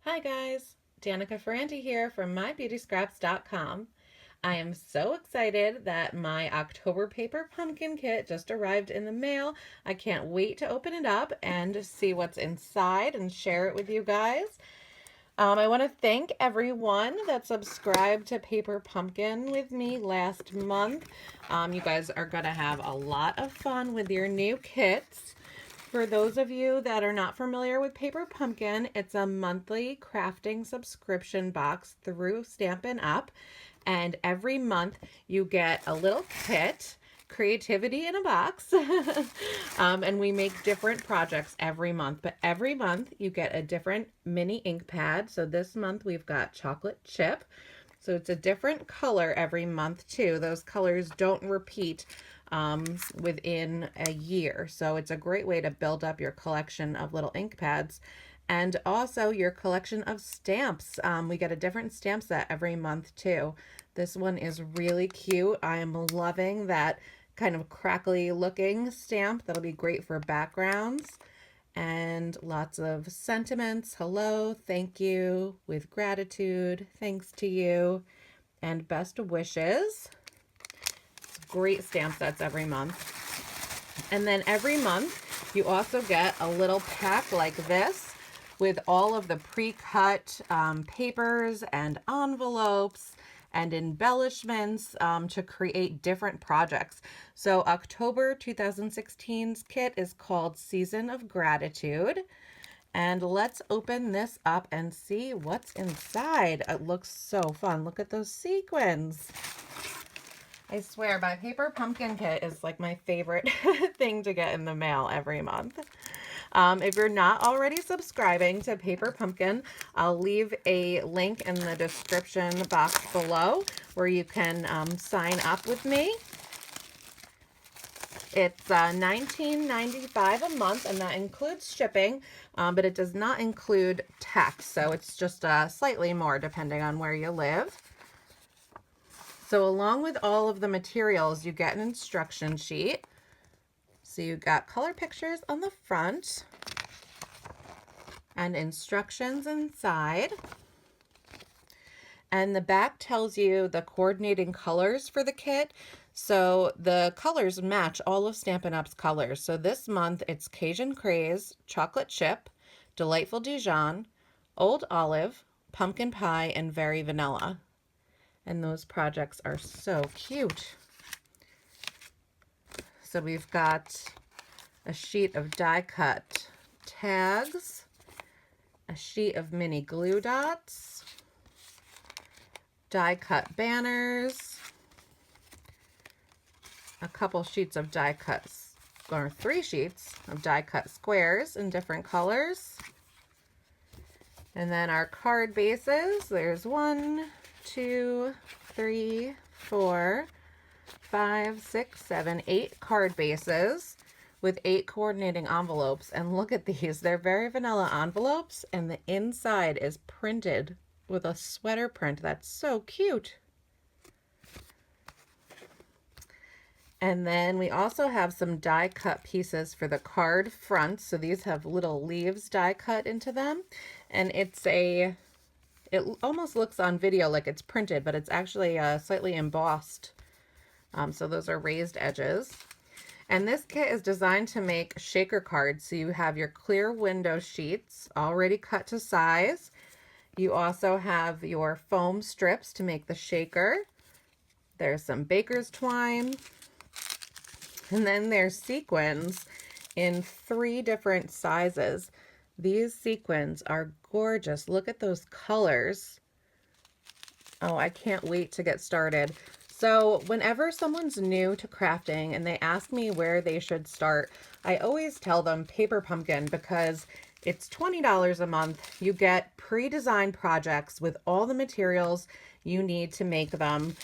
Hi guys, Danica Ferrante here from mybeautyscraps.com. I am so excited that my October paper pumpkin kit just arrived in the mail. I can't wait to open it up and see what's inside and share it with you guys. I want to thank everyone that subscribed to Paper Pumpkin with me last month. You guys are going to have a lot of fun with your new kits. For those of you that are not familiar with Paper Pumpkin, it's a monthly crafting subscription box through Stampin' Up. And every month you get a little kit, creativity in a box. And we make different projects every month. But every month you get a different mini ink pad. So this month we've got chocolate chip. So it's a different color every month too. Those colors don't repeat within a year. So it's a great way to build up your collection of little ink pads and also your collection of stamps. We get a different stamp set every month too. This one is really cute. I am loving that kind of crackly looking stamp. That'll be great for backgrounds. And lots of sentiments. Hello, thank you, with gratitude, thanks to you, and best wishes. Great stamp sets every month. And then every month you also get a little pack like this with all of the pre-cut papers and envelopes and embellishments to create different projects. So October 2016's kit is called Season of Gratitude. And let's open this up and see what's inside. It looks so fun. Look at those sequins. I swear my paper pumpkin kit is like my favorite thing to get in the mail every month. If you're not already subscribing to Paper Pumpkin, I'll leave a link in the description box below where you can sign up with me. It's $19.95 a month, and that includes shipping, but it does not include tax, so it's just slightly more depending on where you live. So along with all of the materials, you get an instruction sheet. So you got color pictures on the front and instructions inside. And the back tells you the coordinating colors for the kit. So the colors match all of Stampin' Up's colors. So this month it's Cajun Craze, Chocolate Chip, Delightful Dijon, Old Olive, Pumpkin Pie, and Very Vanilla. And those projects are so cute. So we've got a sheet of die cut tags, a sheet of mini glue dots, die cut banners, a couple sheets of die cuts, or 3 sheets of die cut squares in different colors. And then our card bases, there's 1, 2, 3, 4, 5, 6, 7, 8 card bases with 8 coordinating envelopes. And look at these, they're Very Vanilla envelopes, and the inside is printed with a sweater print. That's so cute. And then we also have some die cut pieces for the card front. So these have little leaves die cut into them, and it almost looks on video like it's printed, but it's actually slightly embossed. So those are raised edges. And this kit is designed to make shaker cards. So you have your clear window sheets already cut to size. You also have your foam strips to make the shaker. There's some baker's twine. And then there's sequins in 3 different sizes. These sequins are gorgeous. Look at those colors. Oh, I can't wait to get started. So whenever someone's new to crafting and they ask me where they should start, I always tell them Paper Pumpkin because it's $20 a month. You get pre-designed projects with all the materials you need to make them.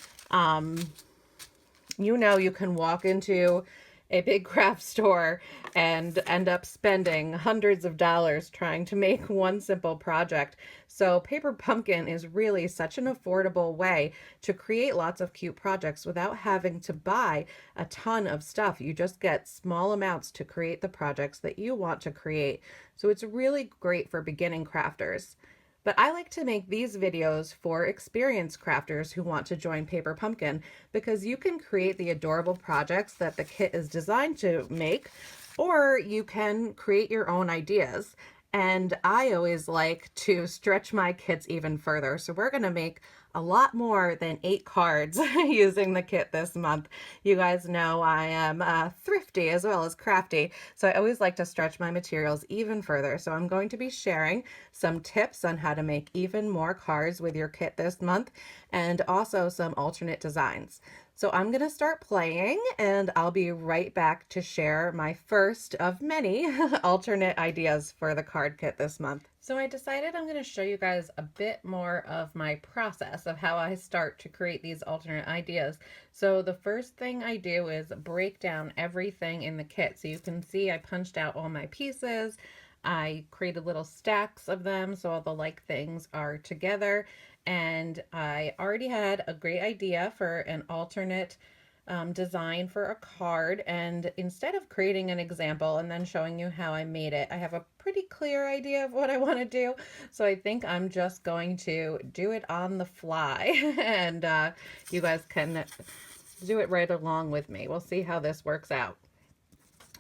You know, you can walk into a big craft store and end up spending hundreds of dollars trying to make one simple project. So Paper Pumpkin is really such an affordable way to create lots of cute projects without having to buy a ton of stuff. You just get small amounts to create the projects that you want to create. So it's really great for beginning crafters. But I like to make these videos for experienced crafters who want to join Paper Pumpkin because you can create the adorable projects that the kit is designed to make, or you can create your own ideas. And I always like to stretch my kits even further. So we're going to make a lot more than 8 cards using the kit this month. You guys know I am thrifty as well as crafty, so I always like to stretch my materials even further. So I'm going to be sharing some tips on how to make even more cards with your kit this month, and also some alternate designs. So I'm going to start playing and I'll be right back to share my first of many alternate ideas for the card kit this month. So I decided I'm going to show you guys a bit more of my process of how I start to create these alternate ideas. So the first thing I do is break down everything in the kit. So you can see I punched out all my pieces. I created little stacks of them so all the like things are together. And I already had a great idea for an alternate design for a card, and instead of creating an example and then showing you how I made it, I have a pretty clear idea of what I want to do, so I think I'm just going to do it on the fly and you guys can do it right along with me. We'll see how this works out.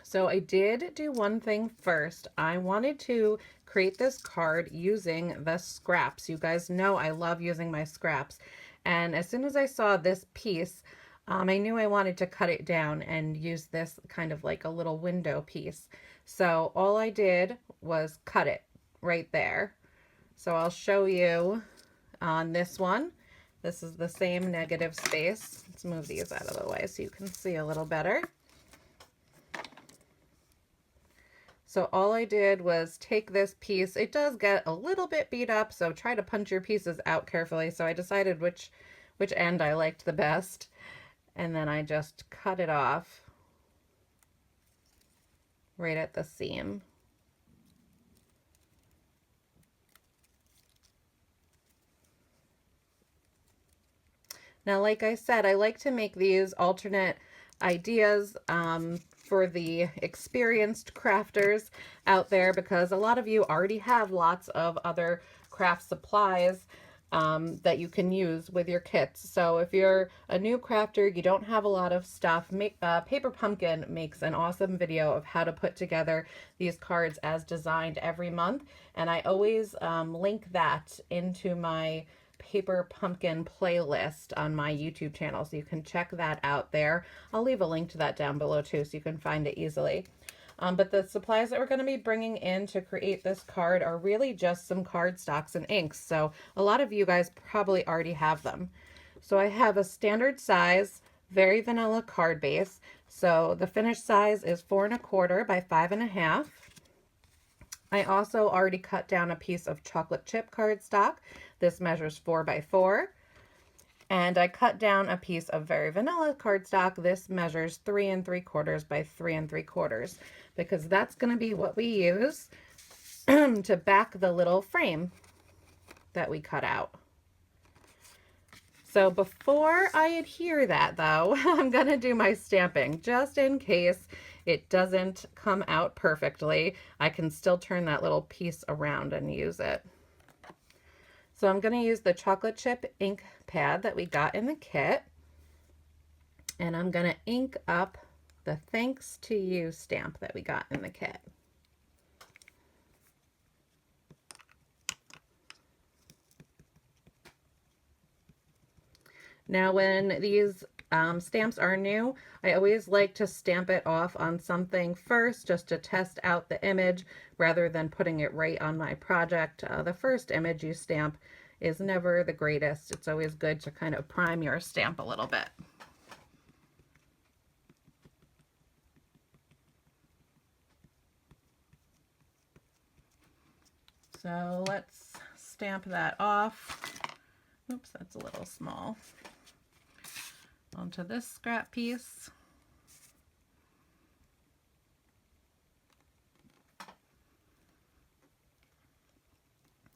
So I did do one thing first. I wanted to create this card using the scraps. You guys know I love using my scraps. And as soon as I saw this piece, I knew I wanted to cut it down and use this kind of like a little window piece. So all I did was cut it right there. So I'll show you on this one. This is the same negative space. Let's move these out of the way so you can see a little better. So all I did was take this piece. It does get a little bit beat up, so try to punch your pieces out carefully. So I decided which end I liked the best, and then I just cut it off right at the seam. Now, like I said, I like to make these alternate ideas for the experienced crafters out there, because a lot of you already have lots of other craft supplies that you can use with your kits. So if you're a new crafter, you don't have a lot of stuff, Paper Pumpkin makes an awesome video of how to put together these cards as designed every month, and I always link that into my Paper Pumpkin playlist on my YouTube channel, so you can check that out there. I'll leave a link to that down below too, so you can find it easily. But the supplies that we're going to be bringing in to create this card are really just some cardstocks and inks. So a lot of you guys probably already have them. So I have a standard size, very vanilla card base. So the finished size is 4 1/4 by 5 1/2. I also already cut down a piece of chocolate chip cardstock. This measures 4 by 4. And I cut down a piece of very vanilla cardstock. This measures 3 3/4 by 3 3/4, because that's going to be what we use to back the little frame that we cut out. So before I adhere that though, I'm going to do my stamping just in case it doesn't come out perfectly. I can still turn that little piece around and use it. So I'm going to use the chocolate chip ink pad that we got in the kit, and I'm going to ink up the thanks to you stamp that we got in the kit. Now when these stamps are new, I always like to stamp it off on something first just to test out the image rather than putting it right on my project. The first image you stamp is never the greatest. It's always good to kind of prime your stamp a little bit. So let's stamp that off. Oops, that's a little small. Onto this scrap piece.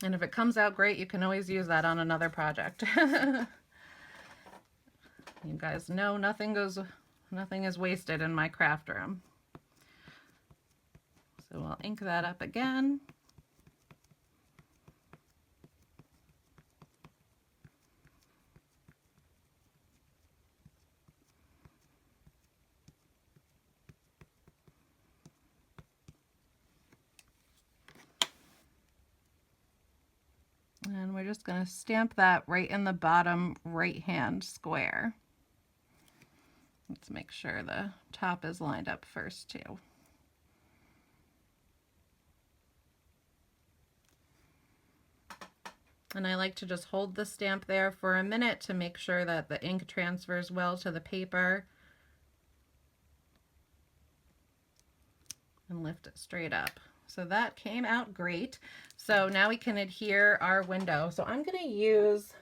And if it comes out great, you can always use that on another project. You guys know nothing is wasted in my craft room. So we'll ink that up again. And we're just going to stamp that right in the bottom right-hand square. Let's make sure the top is lined up first too. And I like to just hold the stamp there for a minute to make sure that the ink transfers well to the paper. And lift it straight up. So that came out great. So now we can adhere our window. So I'm going to use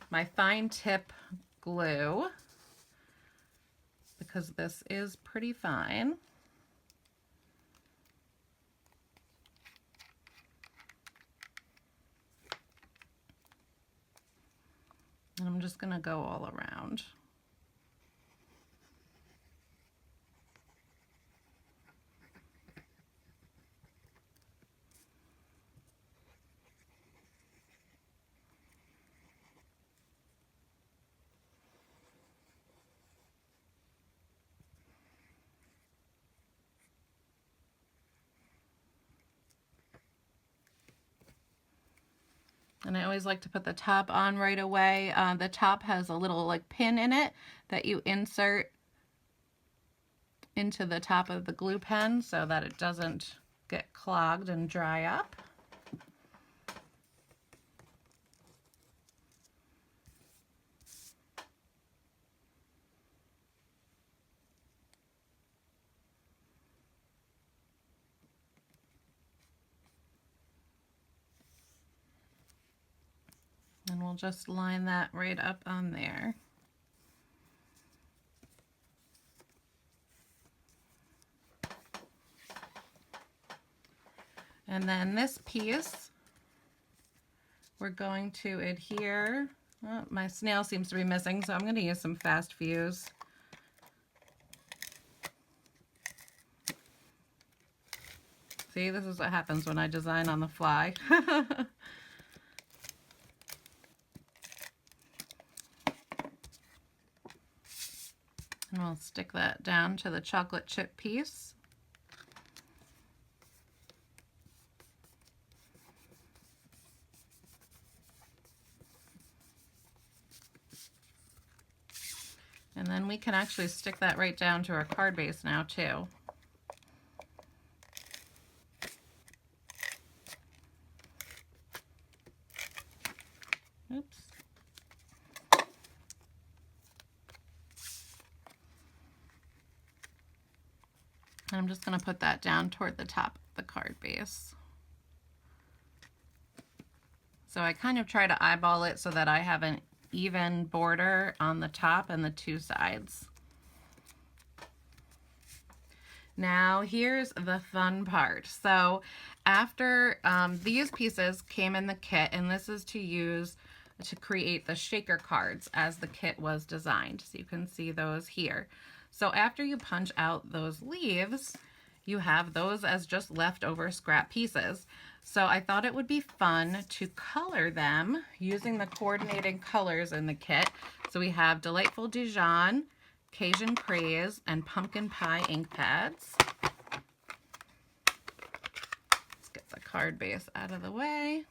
my fine tip glue because this is pretty fine. And I'm just going to go all around. And I always like to put the top on right away. The top has a little like pin in it that you insert into the top of the glue pen so that it doesn't get clogged and dry up. And we'll just line that right up on there. And then this piece, we're going to adhere. Oh, my snail seems to be missing, so I'm going to use some fast fuse. See, this is what happens when I design on the fly. And we'll stick that down to the chocolate chip piece. And then we can actually stick that right down to our card base now too. Oops. And I'm just going to put that down toward the top of the card base. So I kind of try to eyeball it so that I have an even border on the top and the two sides. Now here's the fun part. So after these pieces came in the kit, and this is to use to create the shaker cards as the kit was designed. So you can see those here. So after you punch out those leaves, you have those as just leftover scrap pieces. So I thought it would be fun to color them using the coordinating colors in the kit. So we have Delightful Dijon, Cajun Craze, and Pumpkin Pie ink pads. Let's get the card base out of the way.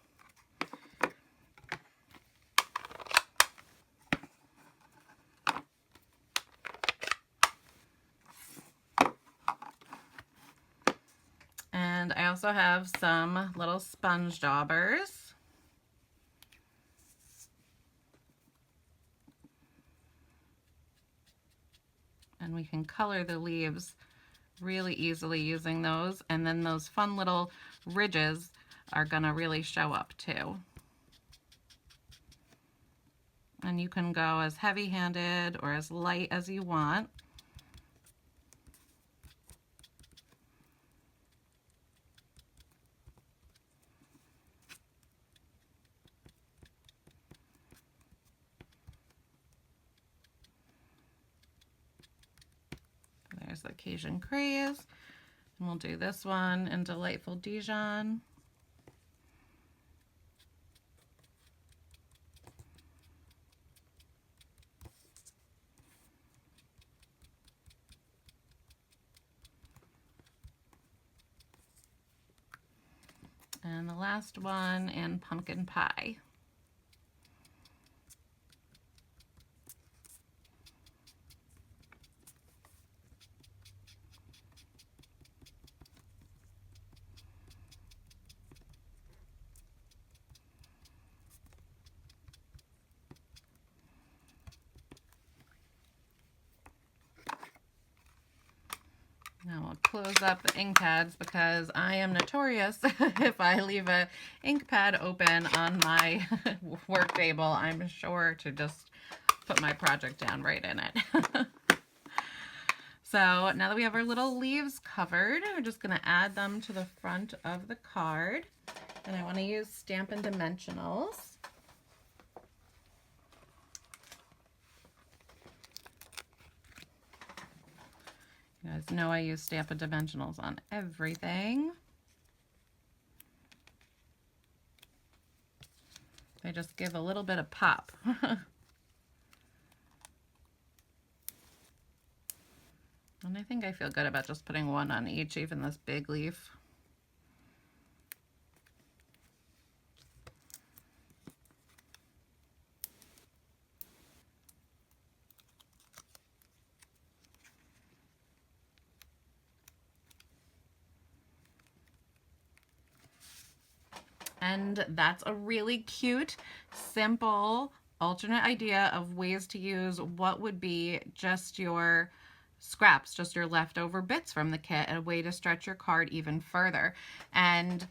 And I also have some little sponge daubers. And we can color the leaves really easily using those. And then those fun little ridges are gonna really show up too. And you can go as heavy-handed or as light as you want. There's the Cajun Craze. And we'll do this one in Delightful Dijon. And the last one in pumpkin pie. Now we'll close up the ink pads because I am notorious if I leave a ink pad open on my work table, I'm sure to just put my project down right in it. So now that we have our little leaves covered, we're just going to add them to the front of the card. And I want to use Stampin' Dimensionals. You guys know I use Stampin' Dimensionals on everything. They just give a little bit of pop. And I think I feel good about just putting one on each, even this big leaf. And that's a really cute, simple, alternate idea of ways to use what would be just your scraps, just your leftover bits from the kit, a way to stretch your card even further. And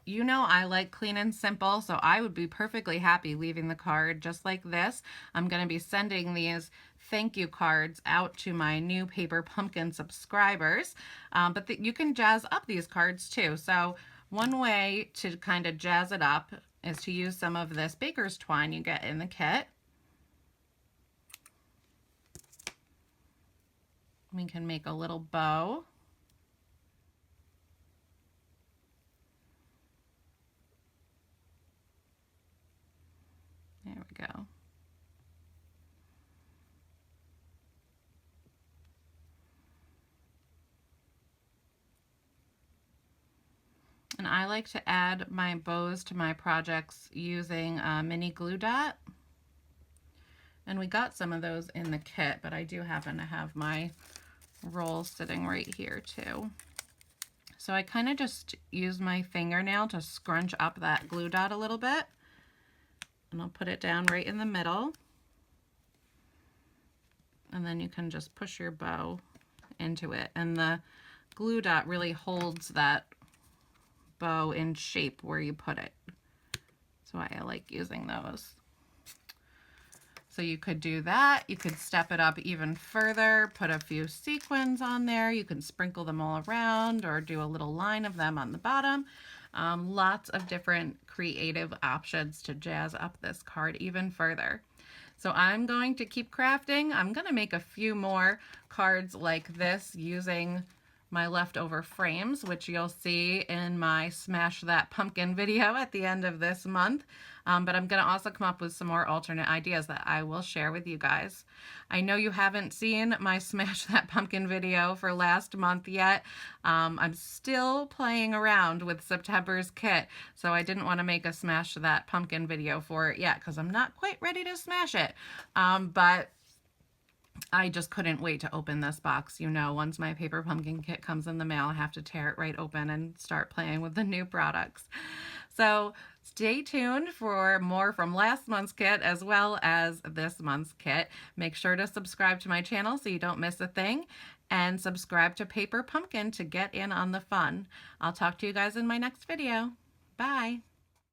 you know I like clean and simple, so I would be perfectly happy leaving the card just like this. I'm going to be sending these thank you cards out to my new Paper Pumpkin subscribers, but you can jazz up these cards too. So one way to kind of jazz it up is to use some of this baker's twine you get in the kit. We can make a little bow. There we go. And I like to add my bows to my projects using a mini glue dot. And we got some of those in the kit, but I do happen to have my roll sitting right here too. So I kind of just use my fingernail to scrunch up that glue dot a little bit. And I'll put it down right in the middle. And then you can just push your bow into it. And the glue dot really holds that bow in shape where you put it. That's why I like using those. So you could do that. You could step it up even further, put a few sequins on there. You can sprinkle them all around or do a little line of them on the bottom. Lots of different creative options to jazz up this card even further. So I'm going to keep crafting. I'm going to make a few more cards like this using my leftover frames, which you'll see in my Smash That Pumpkin video at the end of this month. But I'm going to also come up with some more alternate ideas that I will share with you guys. I know you haven't seen my Smash That Pumpkin video for last month yet. I'm still playing around with September's kit, so I didn't want to make a Smash That Pumpkin video for it yet because I'm not quite ready to smash it. But I just couldn't wait to open this box. You know, once my Paper Pumpkin kit comes in the mail, I have to tear it right open and start playing with the new products. So stay tuned for more from last month's kit as well as this month's kit. Make sure to subscribe to my channel so you don't miss a thing, and subscribe to Paper Pumpkin to get in on the fun. I'll talk to you guys in my next video. Bye.